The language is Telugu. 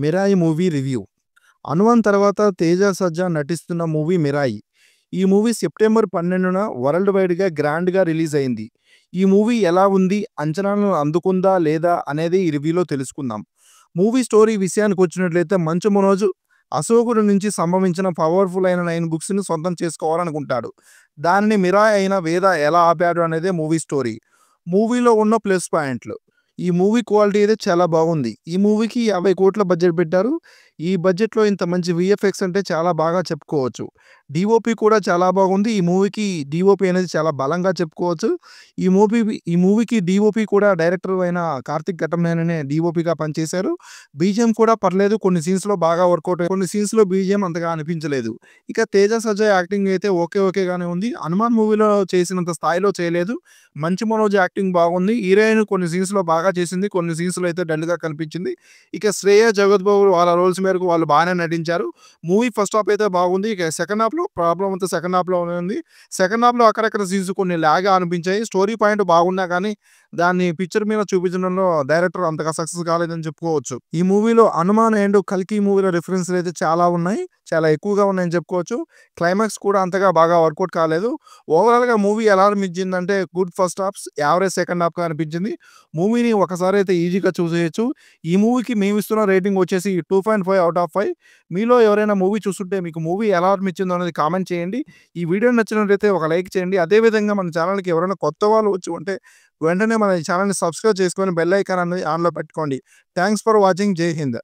Mirai movie review. 'హనుమాన్' తర్వాత తేజ, సజ్జా నటిస్తున్న మూవీ 'మిరాయి'. ఈ మూవీ సెప్టెంబర్ 12న వరల్డ్ వైడ్‌గా గ్రాండ్‌గా రిలీజ్ అయింది. ఈ మూవీ ఎలా ఉంది? అంచనాలను అందుకుందా? లేదా? అనేది ఈ రివ్యూలో తెలుసుకుందాం. మూవీ స్టోరీ విషయానికొచ్చినట్లయితే మంచు మనోజ్ అశోకుడి నుంచి సంభవించిన పవర్‌ఫుల్ అయిన 9 బుక్స్‌ని సొంతం చేసుకోవాలనుకుంటాడు. దానిని మిరాయి అయిన వేద ఎలా ఆపాడు అనేదే మూవీ స్టోరీ. మూవీలో ఉన్న ప్లస్ పాయింట్లు. ఈ మూవీ క్వాలిటీ అయితే చాలా బాగుంది. ఈ మూవీకి 50,00,00,000 బడ్జెట్ పెట్టారు. ఈ బడ్జెట్‌లో ఇంత మంచి వీఎఫ్ఎక్స్ అంటే చాలా బాగా చెప్పుకోవచ్చు. డీఓపీ కూడా చాలా బాగుంది. ఈ మూవీకి డీఓపీ అనేది చాలా బలంగా చెప్పుకోవచ్చు. ఈ మూవీకి డీఓపీ కూడా డైరెక్టర్ అయిన కార్తిక్ ఘట్టమనేనినే డీఓపీగా పనిచేశారు. బీజీఎం కూడా పర్లేదు. కొన్ని సీన్స్‌లో బాగా వర్కౌట్ కొన్ని సీన్స్‌లో బీజీఎం అంతగా అనిపించలేదు. ఇక తేజ, సజ్జా యాక్టింగ్ అయితే ఓకేగానే ఉంది. 'హనుమాన్' మూవీలో చేసినంత స్థాయిలో చేయలేదు. మంచు మనోజ్ యాక్టింగ్ బాగుంది. హీరోయిన్ కొన్ని సీన్స్‌లో బాగా చేసింది. కొన్ని సీన్స్‌లో అయితే డల్‌గా కనిపించింది. ఇక శ్రేయ, జగత్ బాబు వాళ్ళ రోల్స్ మేరకు వాళ్ళు బాగానే నటించారు. మూవీ ఫస్ట్ హాఫ్ అయితే బాగుంది. ఇక సెకండ్ హాఫ్‌లో ప్రాబ్లమ్ అంతా సెకండ్ హాఫ్‌లోనే ఉంది. సెకండ్ హాఫ్‌లో అక్కడక్కడ సీన్స్ కొన్ని ల్యాగ్‌గా అనిపించాయి. స్టోరీ పాయింట్ బాగున్నా కానీ దాన్ని పిక్చర్ మీద చూపించడంలో డైరెక్టర్ అంతగా సక్సెస్ కాలేదని చెప్పుకోవచ్చు. ఈ మూవీలో 'హనుమాన్' అండ్ 'కల్కి' మూవీలో రిఫరెన్స్‌లు అయితే చాలా ఉన్నాయి. చాలా ఎక్కువగా ఉన్నాయని చెప్పుకోవచ్చు. క్లైమాక్స్ కూడా అంతగా బాగా వర్కౌట్ కాలేదు. ఓవరాల్‌గా మూవీ ఎలా అనిపించిందంటే good first half, average second హాఫ్‌గా అనిపించింది. మూవీని ఒకసారి అయితే ఈజీగా చూసేయొచ్చు. ఈ మూవీకి మేమిస్తున్న రేటింగ్ వచ్చేసి 2.5/5. మీలో ఎవరైనా మూవీ చూస్తుంటే మీకు మూవీ ఎలా అనిపించిందో అనేది కామెంట్ చేయండి. ఈ వీడియో నచ్చినట్లయితే ఒక లైక్ చేయండి. అదే విధంగా మన ఛానల్‌కి ఎవరైనా కొత్త వాళ్ళు వచ్చి ఉంటే వెంటనే మన ఛానల్‌ని సబ్స్క్రైబ్ చేసుకొని బెల్ ఐకాన్ అనేది ఆన్‌లో పెట్టుకోండి. Thanks for watching. జై హింద్.